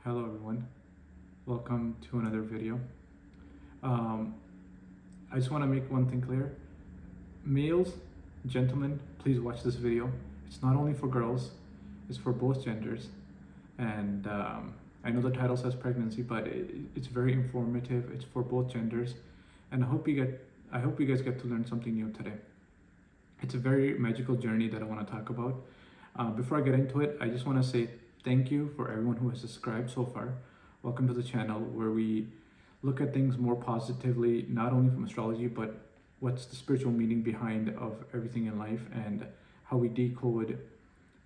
Hello everyone, welcome to another video. Um, I just want to make one thing clear. Males, gentlemen, please watch this video. It's not only for girls, it's for both genders. And I know the title says pregnancy, but it's very informative. It's for both genders. And I hope you guys get to learn something new today. It's a very magical journey that I want to talk about. Before I get into it, I just want to say thank you for everyone who has subscribed so far. Welcome to the channel where we look at things more positively, not only from astrology, but what's the spiritual meaning behind of everything in life and how we decode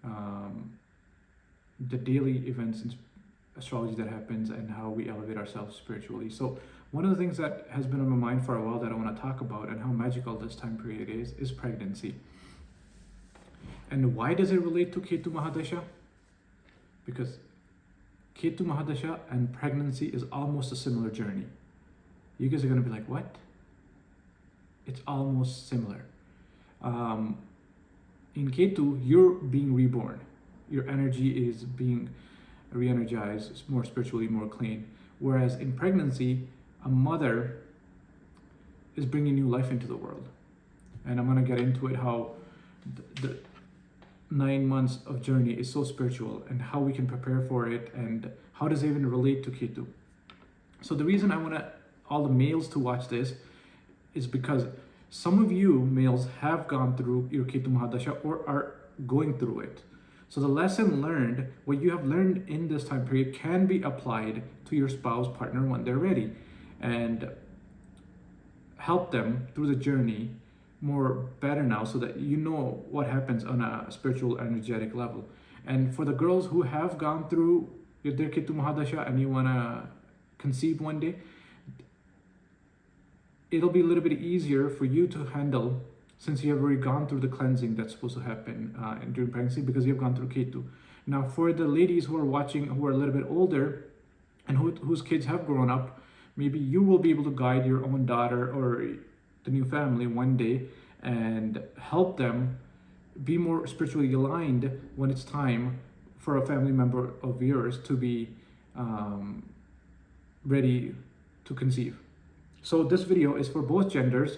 the daily events in astrology that happens and how we elevate ourselves spiritually. So one of the things that has been on my mind for a while that I want to talk about and how magical this time period is pregnancy. And why does it relate to Ketu Mahadasha? Because Ketu Mahadasha and pregnancy is almost a similar journey. You guys are going to be like, what? It's almost similar. In Ketu, you're being reborn. Your energy is being re-energized, more spiritually, more clean. Whereas in pregnancy, a mother is bringing new life into the world. And I'm going to get into it, how the 9 months of journey is so spiritual and how we can prepare for it and how does it even relate to Ketu. So the reason I want all the males to watch this is because some of you males have gone through your Ketu Mahadasha or are going through it. So the lesson learned, what you have learned in this time period can be applied to your spouse, partner when they're ready and help them through the journey more better now so that you know what happens on a spiritual energetic level. And for the girls who have gone through their Ketu Mahadasha and you want to conceive one day, it'll be a little bit easier for you to handle since you have already gone through the cleansing that's supposed to happen during pregnancy because you've gone through Ketu. Now for the ladies who are watching who are a little bit older and whose kids have grown up, maybe you will be able to guide your own daughter or the new family one day and help them be more spiritually aligned when it's time for a family member of yours to be ready to conceive. So this video is for both genders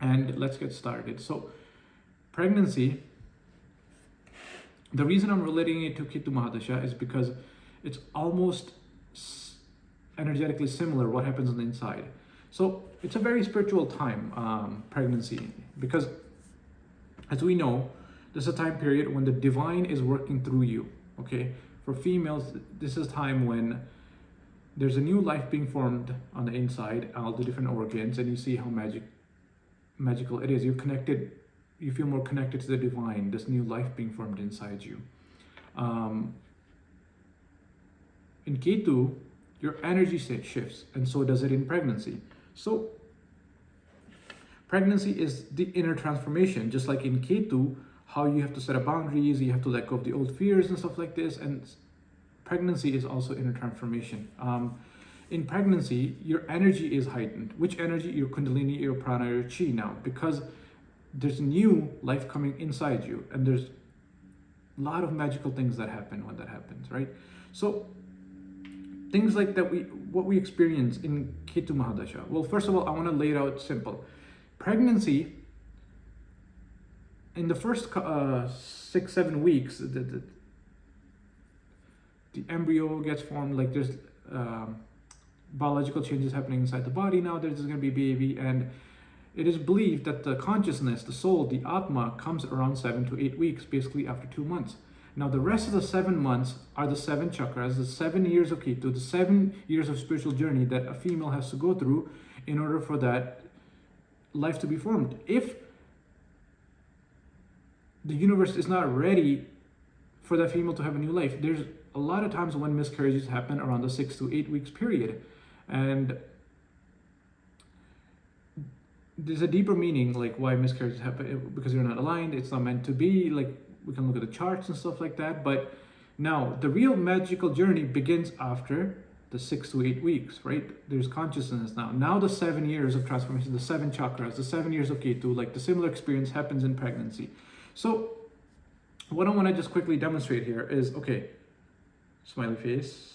and let's get started. So pregnancy, the reason I'm relating it to Ketu Mahadasha is because it's almost energetically similar what happens on the inside. So it's a very spiritual time, pregnancy, because as we know, this is a time period when the divine is working through you, okay? For females, this is time when there's a new life being formed on the inside, all the different organs, and you see how magical it is. You're connected, you feel more connected to the divine, this new life being formed inside you. In Ketu, your energy shifts, and so does it in pregnancy. So pregnancy is the inner transformation, just like in Ketu, how you have to set up boundaries, you have to let go of the old fears and stuff like this, and pregnancy is also inner transformation. In pregnancy, your energy is heightened. Which energy? Your Kundalini, your Prana, your Chi now, because there's new life coming inside you, and there's a lot of magical things that happen when that happens, right? So things like that, what we experience in Ketu Mahadasha. Well, first of all, I want to lay it out simple. Pregnancy, in the first 6-7 weeks, the embryo gets formed, like there's biological changes happening inside the body now, there's going to be a baby, and it is believed that the consciousness, the soul, the Atma comes around 7 to 8 weeks, basically after 2 months. Now the rest of the 7 months are the 7 chakras, the 7 years of Ketu, the 7 years of spiritual journey that a female has to go through in order for that life to be formed. If the universe is not ready for that female to have a new life, there's a lot of times when miscarriages happen around the 6 to 8 weeks period. And there's a deeper meaning, like why miscarriages happen, because you're not aligned, it's not meant to be, like we can look at the charts and stuff like that. But now the real magical journey begins after the 6 to 8 weeks, right? There's consciousness now. Now the 7 years of transformation, the 7 chakras, the 7 years of Ketu, like the similar experience happens in pregnancy. So what I want to just quickly demonstrate here is, okay, smiley face,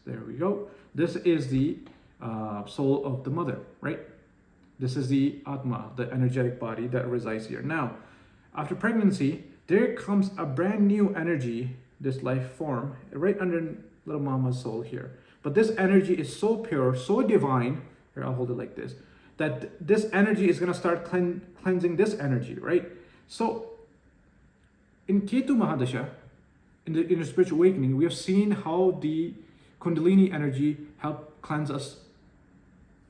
There we go. This is the soul of the mother, right? This is the Atma, the energetic body that resides here. Now, after pregnancy, there comes a brand new energy, this life form, right under little mama's soul here. But this energy is so pure, so divine, here I'll hold it like this, that this energy is going to start cleansing this energy, right? So, in Ketu Mahadasha, in the spiritual awakening, we have seen how the Kundalini energy help cleanse us,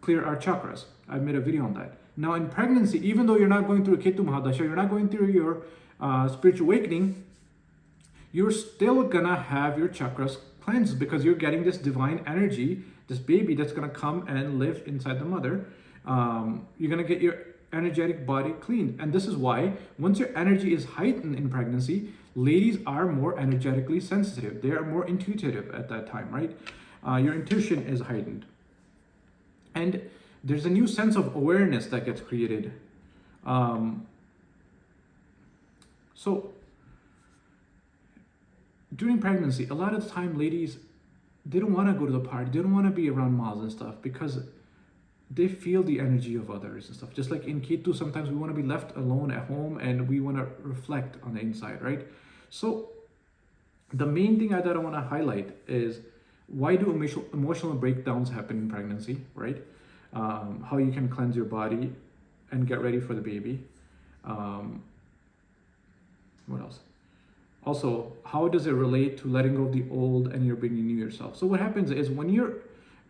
clear our chakras. I made a video on that. Now in pregnancy, even though you're not going through a Ketu Mahadasha, you're not going through your spiritual awakening, you're still gonna have your chakras cleansed because you're getting this divine energy, this baby that's gonna come and live inside the mother. You're gonna get your energetic body cleaned. And this is why once your energy is heightened in pregnancy, ladies are more energetically sensitive. They are more intuitive at that time, right? Your intuition is heightened. And there's a new sense of awareness that gets created. So during pregnancy, a lot of the time ladies, they don't want to go to the party. They don't want to be around malls and stuff because they feel the energy of others and stuff. Just like in Ketu, sometimes we want to be left alone at home and we want to reflect on the inside, right? So the main thing that I want to highlight is why do emotional breakdowns happen in pregnancy, right? How you can cleanse your body and get ready for the baby. What else? Also, how does it relate to letting go of the old and you're bringing new yourself? So what happens is when you're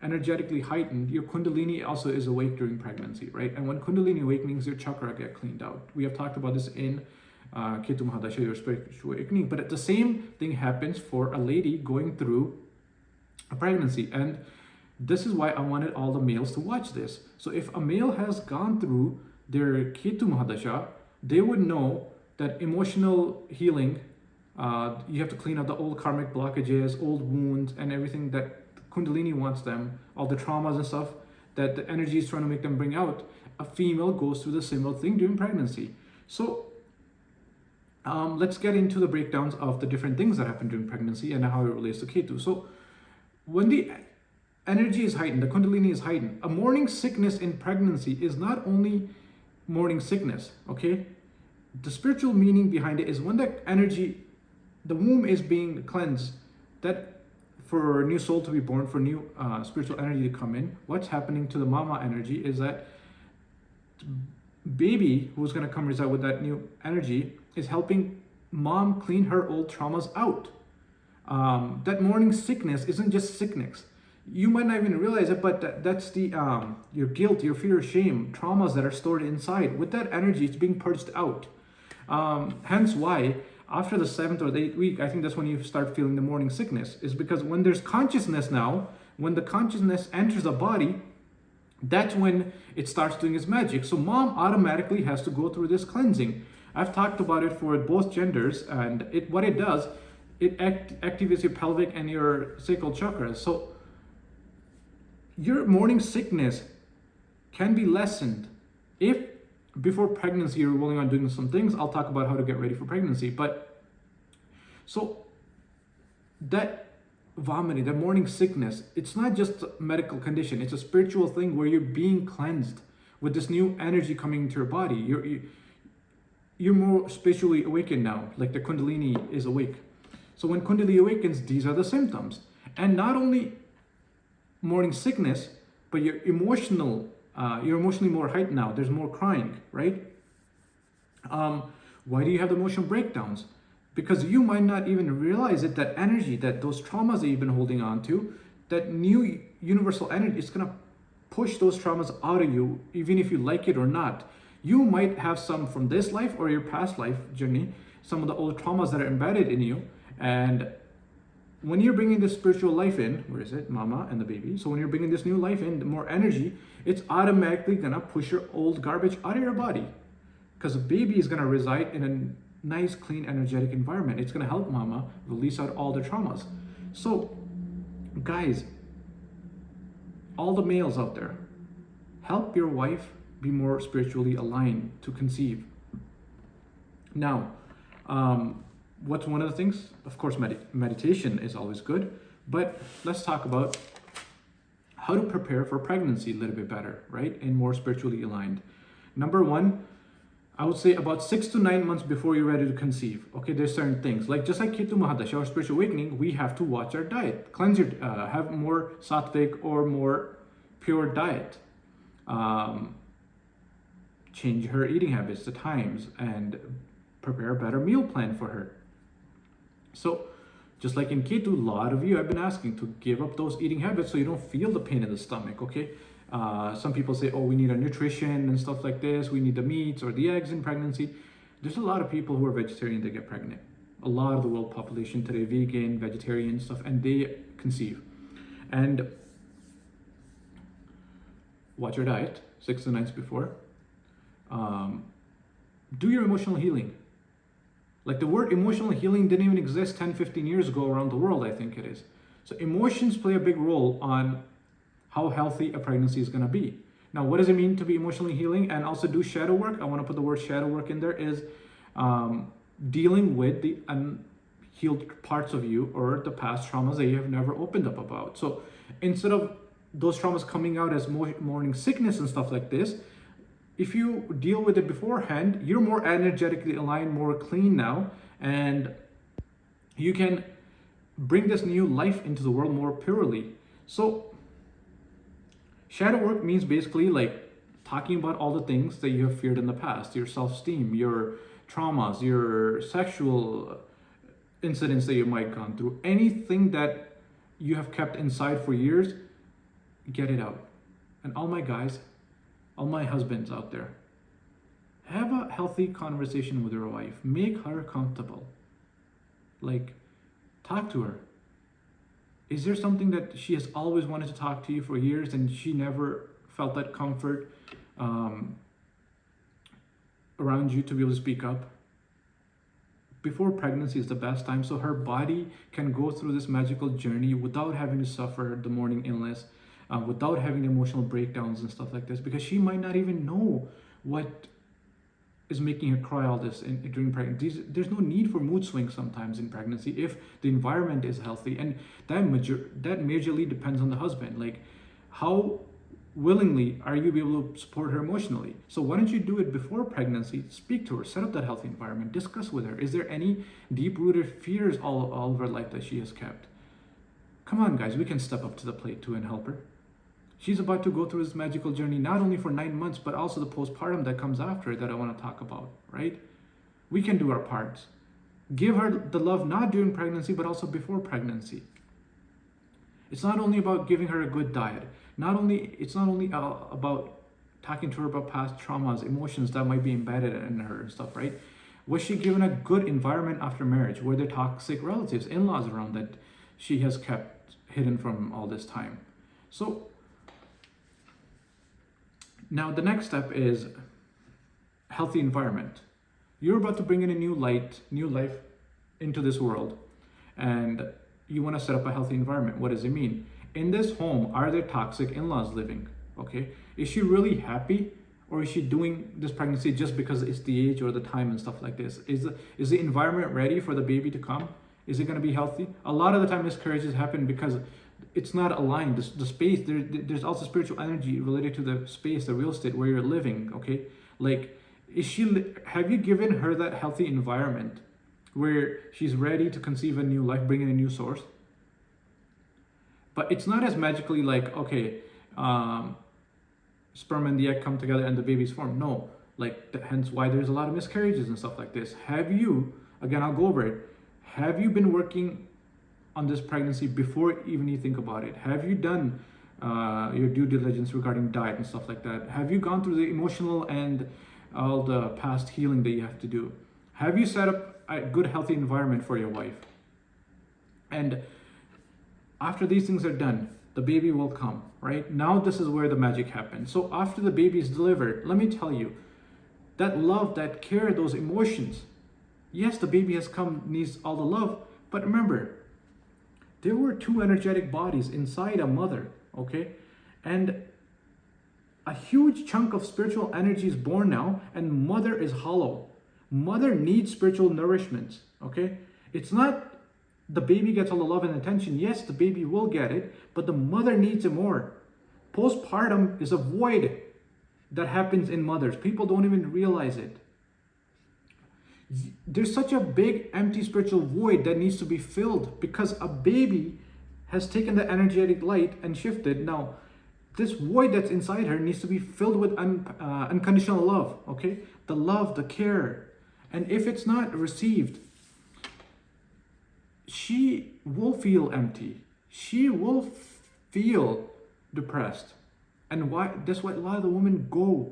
energetically heightened, your Kundalini also is awake during pregnancy, right? And when Kundalini awakenings, your chakra get cleaned out. We have talked about this in Ketu Mahadasha, your spiritual awakening. But the same thing happens for a lady going through a pregnancy. And this is why I wanted all the males to watch this. So if a male has gone through their Ketu Mahadasha, they would know that emotional healing, you have to clean up the old karmic blockages, old wounds, and everything that Kundalini wants them, all the traumas and stuff that the energy is trying to make them bring out. A female goes through the similar thing during pregnancy. So let's get into the breakdowns of the different things that happen during pregnancy and how it relates to Ketu. So when the energy is heightened, the Kundalini is heightened, a morning sickness in pregnancy is not only morning sickness, okay? The spiritual meaning behind it is when that energy, the womb is being cleansed, that for a new soul to be born, for new spiritual energy to come in, what's happening to the mama energy is that baby who's going to come reside with that new energy is helping mom clean her old traumas out. That morning sickness isn't just sickness. You might not even realize it, but that's the your guilt, your fear, shame, traumas that are stored inside. With that energy, it's being purged out. Hence why after the 7th or the 8th week, I think that's when you start feeling the morning sickness, is because when there's consciousness now, when the consciousness enters the body, that's when it starts doing its magic. So mom automatically has to go through this cleansing. I've talked about it for both genders, and what it does, it activates your pelvic and your sacral chakras. So your morning sickness can be lessened if before pregnancy you're willing on doing some things. I'll talk about how to get ready for pregnancy. But so that vomiting, that morning sickness, it's not just a medical condition, it's a spiritual thing where you're being cleansed with this new energy coming into your body. You're more spiritually awakened now, like the Kundalini is awake. So when Kundalini awakens, these are the symptoms. And not only morning sickness, but you're emotionally more heightened now. There's more crying, right? Why do you have the emotional breakdowns? Because you might not even realize it, that energy, that those traumas that you've been holding on to, that new universal energy is going to push those traumas out of you, even if you like it or not. You might have some from this life or your past life journey, some of the old traumas that are embedded in you. And when you're bringing this spiritual life in, where is it? Mama and the baby. So when you're bringing this new life in, the more energy, it's automatically going to push your old garbage out of your body. Because the baby is going to reside in a nice, clean, energetic environment. It's going to help mama release out all the traumas. So, guys, all the males out there, help your wife be more spiritually aligned to conceive. Now, what's one of the things? Of course, meditation is always good, But let's talk about how to prepare for pregnancy a little bit better, right? And more spiritually aligned. Number one, I would say about 6 to 9 months before you're ready to conceive. Okay, there's certain things like just like Ketu Mahadasha or spiritual awakening, we have to watch our diet, cleanse your, have more sattvic or more pure diet, change her eating habits, the times, and prepare a better meal plan for her. So, just like in Ketu, a lot of you have been asking to give up those eating habits so you don't feel the pain in the stomach. Okay. Some people say, oh, we need our nutrition and stuff like this. We need the meats or the eggs in pregnancy. There's a lot of people who are vegetarian that get pregnant. A lot of the world population today, vegan, vegetarian stuff, and they conceive. And watch your diet 6 to 9 months before. Do your emotional healing. Like the word emotional healing didn't even exist 10, 15 years ago around the world, I think it is. So emotions play a big role on how healthy a pregnancy is going to be. Now, what does it mean to be emotionally healing and also do shadow work? I want to put the word shadow work in there, is dealing with the unhealed parts of you or the past traumas that you have never opened up about. So instead of those traumas coming out as morning sickness and stuff like this, if you deal with it beforehand, you're more energetically aligned, more clean now, and you can bring this new life into the world more purely. So shadow work means basically like talking about all the things that you have feared in the past, your self-esteem, your traumas, your sexual incidents that you might have gone through, anything that you have kept inside for years, get it out. And all my guys, all my husbands out there, have a healthy conversation with your wife. Make her comfortable. Like, talk to her. Is there something that she has always wanted to talk to you for years and she never felt that comfort around you to be able to speak up? Before pregnancy is the best time, so her body can go through this magical journey without having to suffer the morning illness, without having emotional breakdowns and stuff like this, because she might not even know what is making her cry all this during pregnancy. There's no need for mood swings sometimes in pregnancy if the environment is healthy, and that majorly depends on the husband. Like, how willingly are you able to support her emotionally? So why don't you do it before pregnancy? Speak to her, set up that healthy environment, discuss with her. Is there any deep-rooted fears all of her life that she has kept? Come on, guys, we can step up to the plate too and help her. She's about to go through this magical journey, not only for 9 months, but also the postpartum that comes after that I want to talk about, right? We can do our parts. Give her the love not during pregnancy, but also before pregnancy. It's not only about giving her a good diet. It's not only about talking to her about past traumas, emotions that might be embedded in her and stuff, right? Was she given a good environment after marriage? Were there toxic relatives, in-laws around that she has kept hidden from all this time? So now the next step is healthy environment. You're about to bring in a new life into this world, and you want to set up a healthy environment. What does it mean? In this home, are there toxic in-laws living? Okay, is she really happy, or is she doing this pregnancy just because it's the age or the time and stuff like this? Is the environment ready for the baby to come? Is it going to be healthy? A lot of the time miscarriages happen because it's not aligned. The space, there's also spiritual energy related to the space, the real estate where you're living, okay? Like, have you given her that healthy environment where she's ready to conceive a new life, bring in a new source? But it's not as magically like, okay, sperm and the egg come together and the baby's formed. No, like, hence why there's a lot of miscarriages and stuff like this. Have you, again, I'll go over it, have you been working on this pregnancy before even you think about it? Have you done your due diligence regarding diet and stuff like that? Have you gone through the emotional and all the past healing that you have to do? Have you set up a good, healthy environment for your wife? And after these things are done, the baby will come, right? Now this is where the magic happens. So after the baby is delivered, let me tell you, that love, that care, those emotions, yes, the baby has come, needs all the love, but remember, there were two energetic bodies inside a mother, okay? And a huge chunk of spiritual energy is born now, and mother is hollow. Mother needs spiritual nourishment, okay? It's not the baby gets all the love and attention. Yes, the baby will get it, but the mother needs it more. Postpartum is a void that happens in mothers. People don't even realize it. There's such a big empty spiritual void that needs to be filled because a baby has taken the energetic light and shifted. Now, this void that's inside her needs to be filled with unconditional love, okay? The love, the care. And if it's not received, she will feel empty. She will feel depressed. And that's why a lot of the women go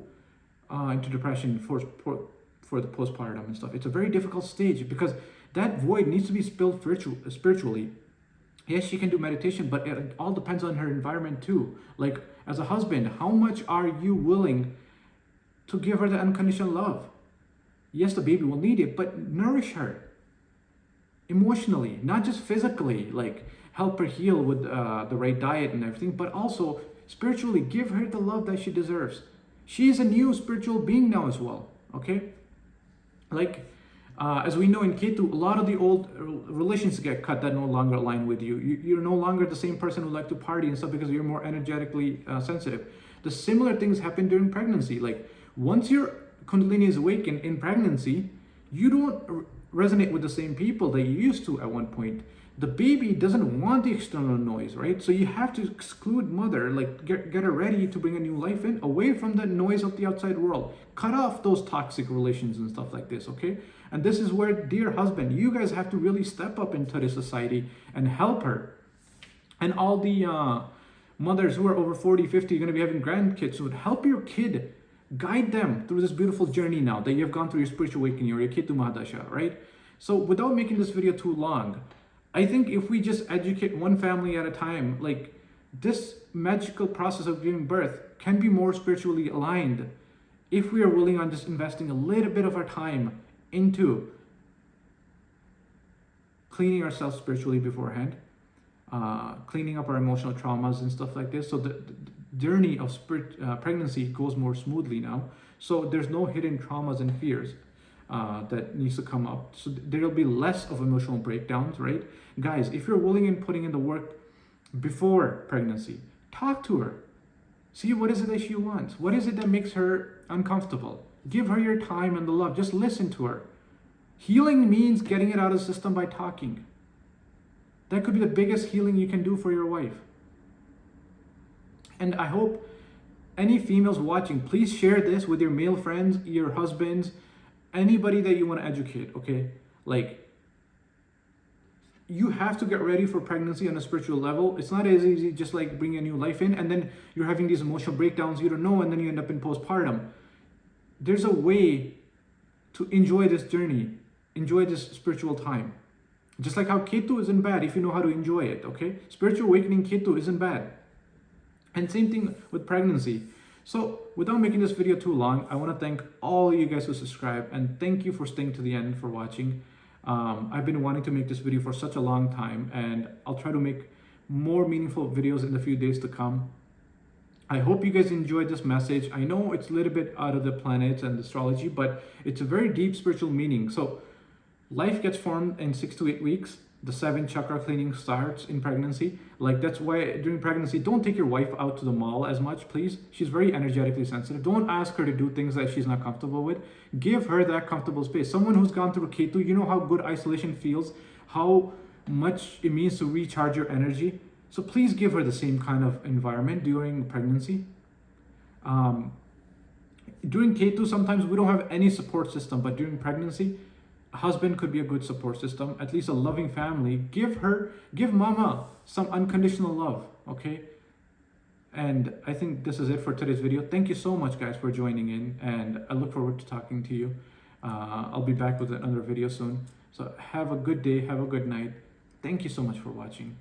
into depression for the postpartum and stuff. It's a very difficult stage because that void needs to be filled spiritually. Yes, she can do meditation, but it all depends on her environment too. Like as a husband, how much are you willing to give her the unconditional love? Yes, the baby will need it, but nourish her emotionally, not just physically, like help her heal with the right diet and everything, but also spiritually give her the love that she deserves. She is a new spiritual being now as well, okay? Like, as we know in Ketu, a lot of the old relations get cut that no longer align with you. You're no longer the same person who like to party and stuff because you're more energetically sensitive. The similar things happen during pregnancy. Like, once your Kundalini is awakened in pregnancy, you don't resonate with the same people that you used to at one point. The baby doesn't want the external noise, right? So you have to exclude mother, like get her ready to bring a new life in, away from the noise of the outside world. Cut off those toxic relations and stuff like this, okay? And this is where, dear husband, you guys have to really step up into the society and help her. And all the mothers who are over 40, 50, going to be having grandkids, would help your kid, guide them through this beautiful journey now that you've gone through your spiritual awakening or your Ketu Mahadasha, right? So without making this video too long, I think if we just educate one family at a time, like this magical process of giving birth can be more spiritually aligned if we are willing on just investing a little bit of our time into cleaning ourselves spiritually beforehand, cleaning up our emotional traumas and stuff like this. So the journey of pregnancy goes more smoothly now. So there's no hidden traumas and fears that needs to come up. So there'll be less of emotional breakdowns, right? Guys, if you're willing and putting in the work before pregnancy, talk to her. See what is it that she wants. What is it that makes her uncomfortable? Give her your time and the love. Just listen to her. Healing means getting it out of the system by talking. That could be the biggest healing you can do for your wife. And I hope any females watching, please share this with your male friends, your husbands, anybody that you want to educate, okay? Like, you have to get ready for pregnancy on a spiritual level. It's not as easy just like bringing a new life in and then you're having these emotional breakdowns you don't know and then you end up in postpartum. There's a way to enjoy this journey, enjoy this spiritual time. Just like how Ketu isn't bad if you know how to enjoy it, okay? Spiritual awakening Ketu isn't bad. And same thing with pregnancy. So without making this video too long, I want to thank all you guys who subscribe and thank you for staying to the end for watching. I've been wanting to make this video for such a long time and I'll try to make more meaningful videos in the few days to come. I hope you guys enjoyed this message. I know it's a little bit out of the planets and astrology, but it's a very deep spiritual meaning. So life gets formed in 6 to 8 weeks. The 7 chakra cleaning starts in pregnancy. Like that's why during pregnancy, don't take your wife out to the mall as much, please. She's very energetically sensitive. Don't ask her to do things that she's not comfortable with. Give her that comfortable space. Someone who's gone through Ketu, you know how good isolation feels, how much it means to recharge your energy. So please give her the same kind of environment during pregnancy. During Ketu, sometimes we don't have any support system, but during pregnancy, a husband could be a good support system, at least a loving family. Give mama some unconditional love, okay? And I think this is it for today's video. Thank you so much, guys, for joining in, and I look forward to talking to you. I'll be back with another video soon. So have a good day, have a good night. Thank you so much for watching.